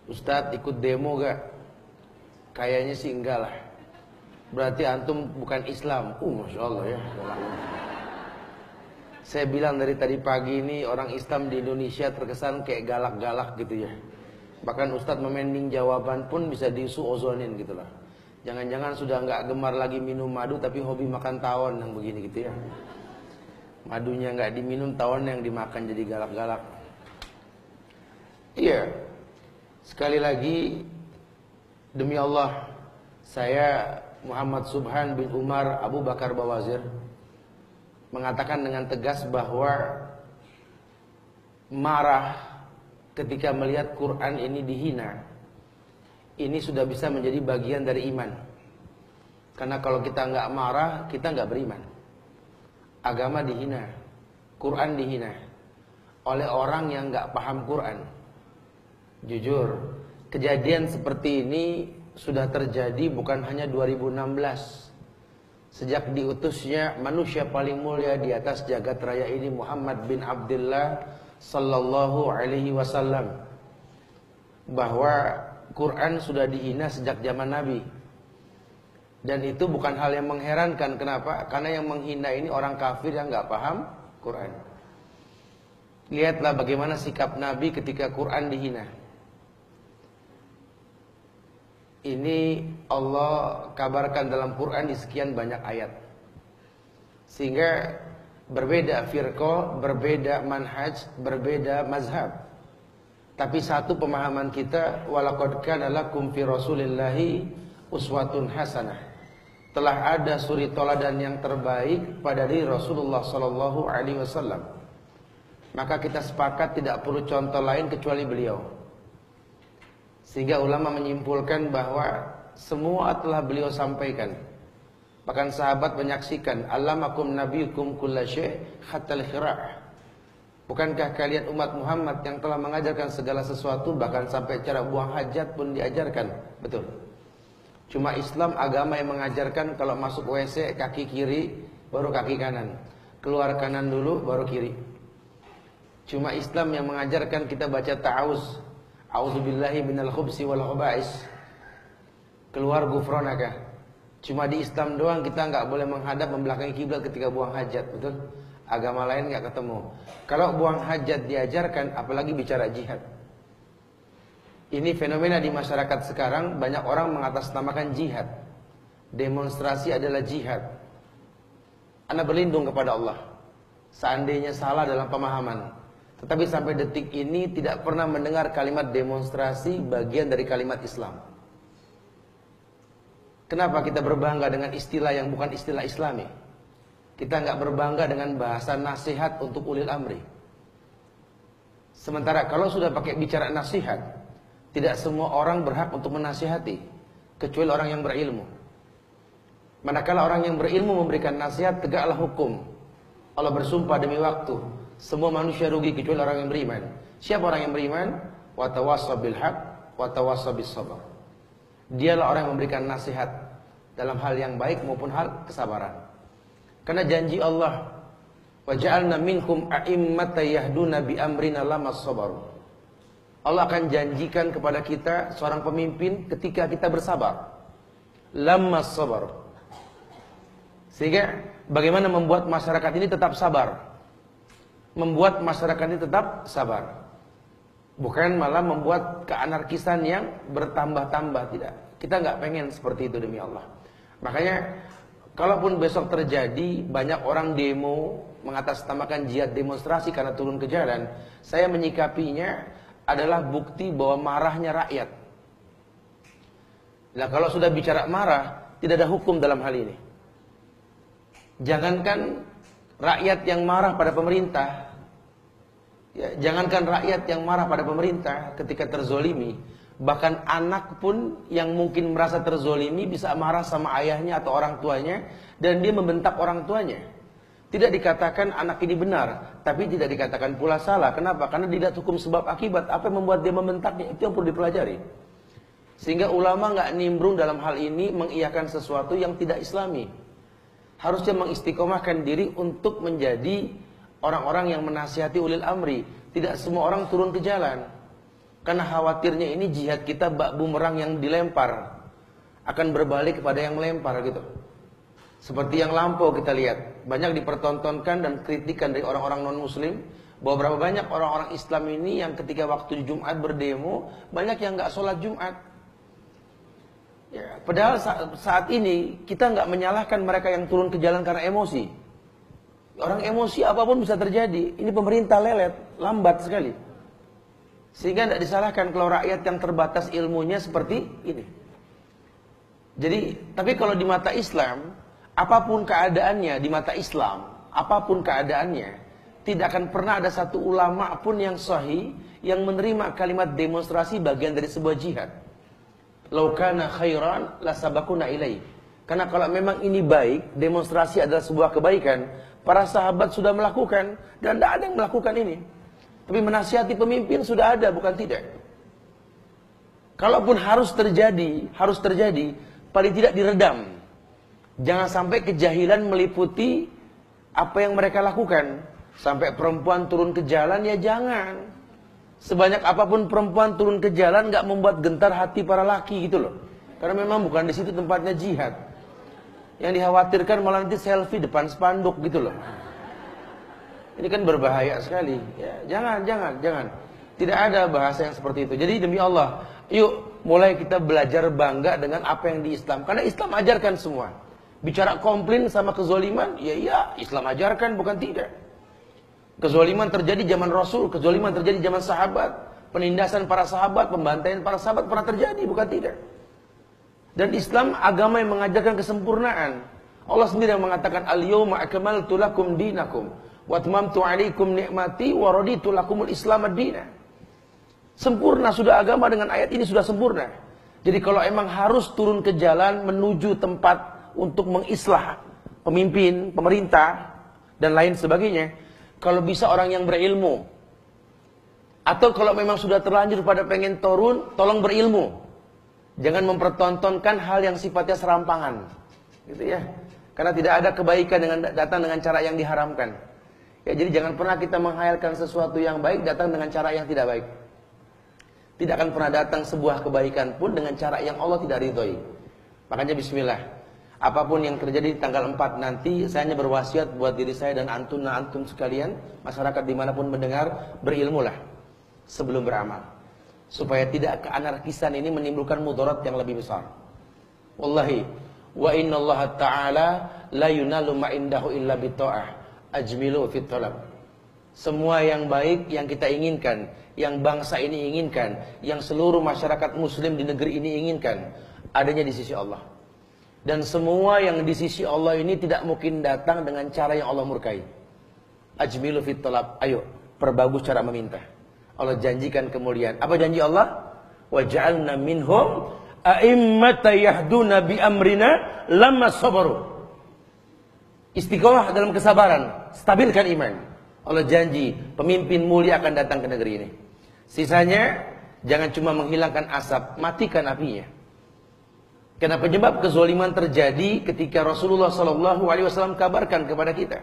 Ustadz ikut demo gak? Kayaknya sih enggak lah. Berarti antum bukan Islam. Masya Allah ya. Saya bilang dari tadi pagi ini orang Islam di Indonesia terkesan kayak galak-galak gitu ya. Bahkan Ustadz memending jawaban pun bisa disuozonin gitu lah. Jangan-jangan sudah nggak gemar lagi minum madu tapi hobi makan tawon yang begini gitu ya. Madunya nggak diminum, tawon yang dimakan jadi galak-galak. Iya. Sekali lagi demi Allah, saya Muhammad Subhan bin Umar Abu Bakar Bawazir mengatakan dengan tegas bahwa marah ketika melihat Quran ini dihina, ini sudah bisa menjadi bagian dari iman. Karena kalau kita nggak marah, kita nggak beriman. Agama dihina, Quran dihina oleh orang yang nggak paham Quran. Jujur, kejadian seperti ini sudah terjadi bukan hanya 2016. Sejak diutusnya manusia paling mulia di atas jagat raya ini, Muhammad bin Abdullah sallallahu alaihi wasallam, bahwa Quran sudah dihina sejak zaman Nabi. Dan itu bukan hal yang mengherankan. Kenapa? Karena yang menghina ini orang kafir yang nggak paham Quran. Lihatlah bagaimana sikap Nabi ketika Quran dihina. Ini Allah kabarkan dalam Quran di sekian banyak ayat. Sehingga berbeda firqah, berbeda manhaj, berbeda mazhab. Tapi satu pemahaman kita, walaqad kana lakum fi Rasulillahi uswatun hasanah. Telah ada suri toladan yang terbaik pada diri Rasulullah sallallahu alaihi wasallam. Maka kita sepakat tidak perlu contoh lain kecuali beliau. Sehingga ulama menyimpulkan bahwa semua telah beliau sampaikan. Bahkan sahabat menyaksikan, allamakum nabiyukum kulla syai' hatta al-khira'. Bukankah kalian umat Muhammad yang telah mengajarkan segala sesuatu, bahkan sampai cara buang hajat pun diajarkan? Betul. Cuma Islam agama yang mengajarkan kalau masuk WC kaki kiri baru kaki kanan, keluar kanan dulu baru kiri. Cuma Islam yang mengajarkan kita baca ta'awuz, a'udzubillahi minal khubsi wal khaba'is, keluar gufronaka. Cuma di Islam doang kita nggak boleh menghadap membelakangi kiblat ketika buang hajat, betul? Agama lain nggak ketemu. Kalau buang hajat diajarkan, apalagi bicara jihad. Ini fenomena di masyarakat sekarang, banyak orang mengatasnamakan jihad. Demonstrasi adalah jihad. Anda berlindung kepada Allah. Seandainya salah dalam pemahaman. Tetapi sampai detik ini tidak pernah mendengar kalimat demonstrasi bagian dari kalimat Islam. Kenapa kita berbangga dengan istilah yang bukan istilah Islami? Kita nggak berbangga dengan bahasa nasihat untuk ulil amri. Sementara kalau sudah pakai bicara nasihat, tidak semua orang berhak untuk menasihati, kecuali orang yang berilmu. Manakala orang yang berilmu memberikan nasihat, tegaklah hukum. Allah bersumpah demi waktu, semua manusia rugi kecuali orang yang beriman. Siapa orang yang beriman? Wa tawassaw bil haqq wa tawassaw bis sabr. Dialah orang yang memberikan nasihat dalam hal yang baik maupun hal kesabaran. Karena janji Allah, wa ja'alna minkum a'immatan yahduna bi amrina lamma sabaru. Allah akan janjikan kepada kita seorang pemimpin ketika kita bersabar. Lamma sabar. Sehingga bagaimana membuat masyarakat ini tetap sabar? Membuat masyarakat ini tetap sabar. Bukan malah membuat keanarkisan yang bertambah-tambah, tidak. Kita nggak pengen seperti itu demi Allah. Makanya kalaupun besok terjadi banyak orang demo mengatasnamakan jihad demonstrasi karena turun ke jalan, saya menyikapinya adalah bukti bahwa marahnya rakyat. Nah, kalau sudah bicara marah, tidak ada hukum dalam hal ini. Jangankan rakyat yang marah pada pemerintah, ya, jangankan rakyat yang marah pada pemerintah ketika terzolimi, bahkan anak pun yang mungkin merasa terzolimi bisa marah sama ayahnya atau orang tuanya, dan dia membentak orang tuanya. Tidak dikatakan anak ini benar, tapi tidak dikatakan pula salah. Kenapa? Karena dilihat hukum sebab akibat. Apa yang membuat dia membentaknya, itu yang perlu dipelajari. Sehingga ulama nggak nimbrung dalam hal ini mengiyakan sesuatu yang tidak Islami. Harusnya mengistiqomahkan diri untuk menjadi orang-orang yang menasihati ulil amri. Tidak semua orang turun ke jalan. Karena khawatirnya ini jihad kita bak bumerang yang dilempar akan berbalik kepada yang melempar gitu. Seperti yang lampau kita lihat, banyak dipertontonkan dan kritikan dari orang-orang non-muslim bahwa berapa banyak orang-orang Islam ini yang ketika waktu Jumat berdemo, banyak yang nggak sholat Jumat. Ya, padahal saat ini kita nggak menyalahkan mereka yang turun ke jalan karena emosi. Orang emosi apapun bisa terjadi. Ini pemerintah lelet, lambat sekali. Sehingga tidak disalahkan kalau rakyat yang terbatas ilmunya seperti ini. Jadi, tapi kalau di mata Islam, apapun keadaannya di mata Islam, apapun keadaannya, tidak akan pernah ada satu ulama pun yang sahih yang menerima kalimat demonstrasi bagian dari sebuah jihad. Lau kana khairan la sabaquna ilaih. Karena kalau memang ini baik, demonstrasi adalah sebuah kebaikan, para sahabat sudah melakukan dan tidak ada yang melakukan ini. Tapi menasihati pemimpin sudah ada, bukan tidak. Kalaupun harus terjadi, paling tidak diredam. Jangan sampai kejahilan meliputi apa yang mereka lakukan. Sampai perempuan turun ke jalan, ya jangan. Sebanyak apapun perempuan turun ke jalan gak membuat gentar hati para laki gitu loh. Karena memang bukan di situ tempatnya jihad. Yang dikhawatirkan malah nanti selfie depan spanduk gitu loh. Ini kan berbahaya sekali. Ya, jangan. Tidak ada bahasa yang seperti itu. Jadi demi Allah, yuk mulai kita belajar bangga dengan apa yang di Islam. Karena Islam ajarkan semua. Bicara komplain sama kezoliman, ya Islam ajarkan, bukan tidak. Kezoliman terjadi zaman Rasul, kezoliman terjadi zaman sahabat, penindasan para sahabat, pembantaian para sahabat pernah terjadi, bukan tidak. Dan Islam agama yang mengajarkan kesempurnaan. Allah sendiri yang mengatakan al-yawma akmaltu lakum dinakum wa atmamtu 'alaikum ni'mati wa raditu lakumul Islam ad-dina. Sempurna sudah agama, dengan ayat ini sudah sempurna. Jadi kalau emang harus turun ke jalan menuju tempat untuk mengislah pemimpin, pemerintah dan lain sebagainya, kalau bisa orang yang berilmu. Atau kalau memang sudah terlanjur pada pengen turun, tolong berilmu. Jangan mempertontonkan hal yang sifatnya serampangan. Gitu ya. Karena tidak ada kebaikan dengan datang dengan cara yang diharamkan. Ya, jadi jangan pernah kita menghayalkan sesuatu yang baik datang dengan cara yang tidak baik. Tidak akan pernah datang sebuah kebaikan pun dengan cara yang Allah tidak ridhoi. Makanya bismillah. Apapun yang terjadi di tanggal 4 nanti, saya hanya berwasiat buat diri saya dan antum sekalian, masyarakat dimanapun mendengar, berilmulah sebelum beramal. Supaya tidak keanarkisan ini menimbulkan mudarat yang lebih besar. Wallahi, wa innallaha ta'ala la yunalu ma indahu illa bita'ah. Ajmilu fit talab. Semua yang baik yang kita inginkan, yang bangsa ini inginkan, yang seluruh masyarakat muslim di negeri ini inginkan, adanya di sisi Allah. Dan semua yang di sisi Allah ini tidak mungkin datang dengan cara yang Allah murkai. Ajmilu fit talab. Ayo, perbagus cara meminta. Allah janjikan kemuliaan. Apa janji Allah? Wa ja'alna minhum a'immata yahduna bi amrina lamma sabaru. Istiqomah dalam kesabaran, stabilkan iman. Allah janji pemimpin mulia akan datang ke negeri ini. Sisanya jangan cuma menghilangkan asap, matikan apinya. Karena penyebab kezaliman terjadi ketika Rasulullah SAW kabarkan kepada kita.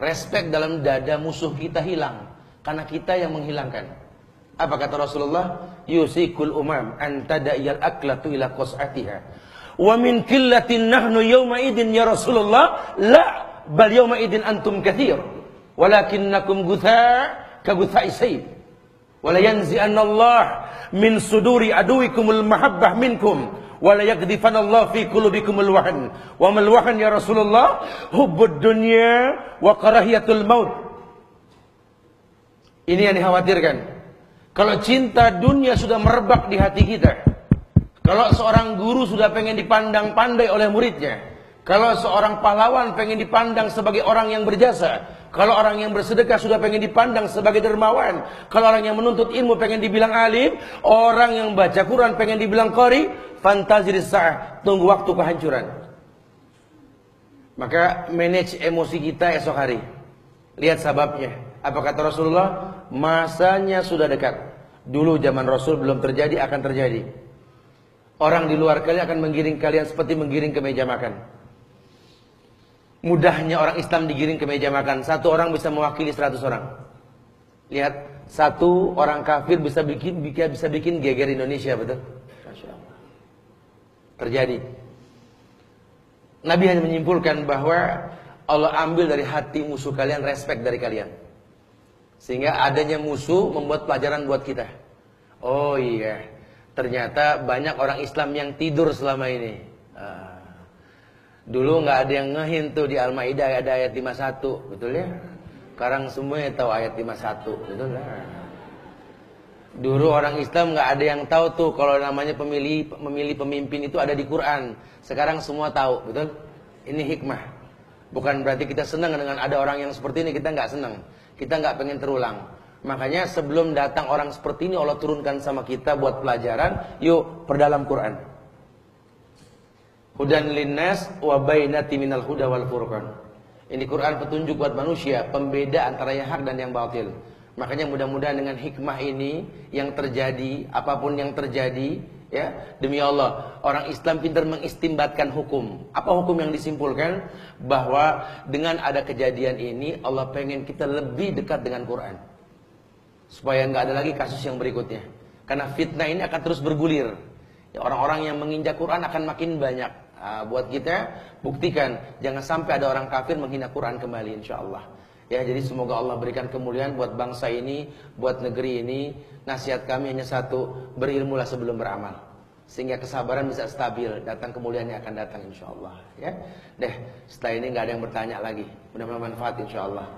Respek dalam dada musuh kita hilang karena kita yang menghilangkan. Apa kata Rasulullah? Yusikul umam an tada'iyal aklatu ila qas'atiha. Wa min qillatin nahnu yawma idin ya Rasulullah, la bal yawma idin antum katsir. Walakinnakum gutha' ka gutha'i sayf. Wa la yanzi'anna Allah min suduri aduwikumul mahabbah minkum. Wa la yaqdhifanallahu fi qulubikumul wahn. Wa mal wahn ya Rasulullah? Hubbud dunya wa karahiyatul maut. Ini yang dikhawatirkan. Kalau cinta dunia sudah merebak di hati kita, kalau seorang guru sudah pengen dipandang pandai oleh muridnya, kalau seorang pahlawan pengen dipandang sebagai orang yang berjasa, kalau orang yang bersedekah sudah pengen dipandang sebagai dermawan, kalau orang yang menuntut ilmu pengen dibilang alim, orang yang baca Quran pengen dibilang qari, fantazir sa'ah, tunggu waktu kehancuran. Maka manage emosi kita esok hari. Lihat sababnya. Apa kata Rasulullah? Masanya sudah dekat. Dulu zaman Rasul belum terjadi, akan terjadi. Orang di luar kalian akan menggiring kalian seperti menggiring ke meja makan. Mudahnya orang Islam digiring ke meja makan. Satu orang bisa mewakili 100 orang. Lihat, satu orang kafir bisa bikin geger Indonesia, betul? Masya Allah. Terjadi. Nabi hanya menyimpulkan bahwa Allah ambil dari hati musuh kalian respect dari kalian. Sehingga adanya musuh membuat pelajaran buat kita. Oh iya, ternyata banyak orang Islam yang tidur selama ini. Dulu nggak ada yang ngehin tuh di Al-Maidah ada ayat 51, betul ya? Sekarang semuanya tahu ayat 51, betul lah. Dulu orang Islam nggak ada yang tahu tuh kalau namanya memilih pemimpin itu ada di Quran. Sekarang semua tahu, betul? Ini hikmah. Bukan berarti kita senang dengan ada orang yang seperti ini, kita nggak senang. Kita nggak pengen terulang. Makanya sebelum datang orang seperti ini Allah turunkan sama kita buat pelajaran. Yuk perdalam Quran. Hudan linnas wa bainati minal huda wal furqan. Ini Quran petunjuk buat manusia, pembeda antara yang hak dan yang batil. Makanya mudah-mudahan dengan hikmah ini yang terjadi, apapun yang terjadi, ya, demi Allah, orang Islam pintar mengistimbatkan hukum. Apa hukum yang disimpulkan? Bahwa dengan ada kejadian ini Allah pengen kita lebih dekat dengan Quran. Supaya nggak ada lagi kasus yang berikutnya. Karena fitnah ini akan terus bergulir. Ya, orang-orang yang menginjak Quran akan makin banyak. Buat kita buktikan jangan sampai ada orang kafir menghina Quran kembali, insyaallah. Ya, jadi semoga Allah berikan kemuliaan buat bangsa ini, buat negeri ini. Nasihat kami hanya satu, berilmulah sebelum beramal. Sehingga kesabaran bisa stabil, datang kemuliaannya akan datang insyaallah, ya. Setelah ini nggak ada yang bertanya lagi. Mudah-mudahan manfaat insyaallah.